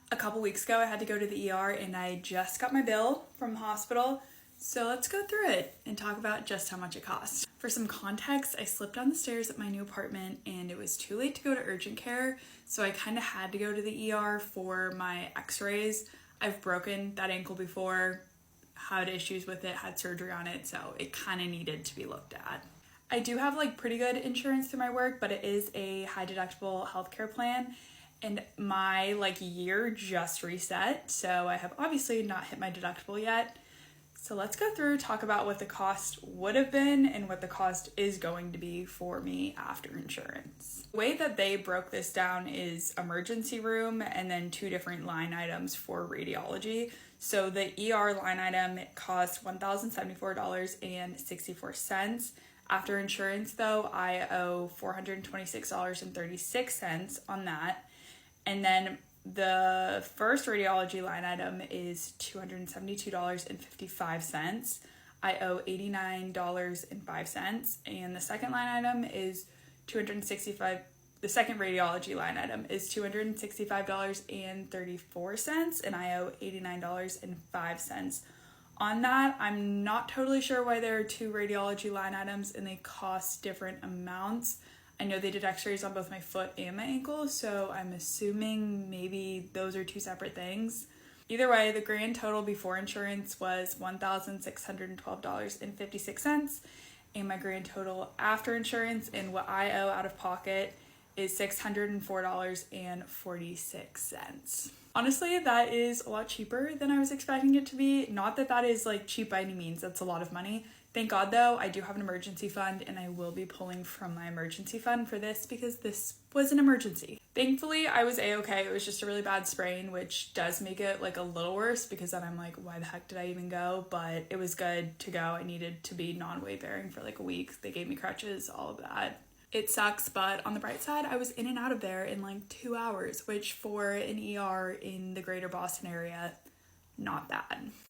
A couple weeks ago, I had to go to the ER and I just got my bill from the hospital. So let's go through it and talk about just how much it cost. For some context, I slipped down the stairs at my new apartment and it was too late to go to urgent care. So I kind of had to go to the ER for my x-rays. I've broken that ankle before, had issues with it, had surgery on it. So it kind of needed to be looked at. I do have pretty good insurance through my work, but it is a high deductible healthcare plan. And my year just reset, so I have obviously not hit my deductible yet. So let's go through, talk about what the cost would have been and what the cost is going to be for me after insurance. The way that they broke this down is emergency room and then two different line items for radiology. So the ER line item cost $1,074.64. After insurance though, I owe $426.36 on that. And then the first radiology line item is $272.55. I owe $89.05. And the second line item is $265. The second radiology line item is $265.34, and I owe $89.05. On that, I'm not totally sure why there are two radiology line items and they cost different amounts. I know they did x-rays on both my foot and my ankle, so I'm assuming maybe those are two separate things. Either way, the grand total before insurance was $1,612.56, and my grand total after insurance and what I owe out of pocket is $604.46. Honestly, that is a lot cheaper than I was expecting it to be. Not that that is cheap by any means, that's a lot of money. Thank God though, I do have an emergency fund and I will be pulling from my emergency fund for this because this was an emergency. Thankfully, I was a-okay. It was just a really bad sprain, which does make it a little worse because then I'm why the heck did I even go? But it was good to go. I needed to be non-weight bearing for a week. They gave me crutches, all of that. It sucks, but on the bright side, I was in and out of there in 2 hours, which for an ER in the greater Boston area, not bad.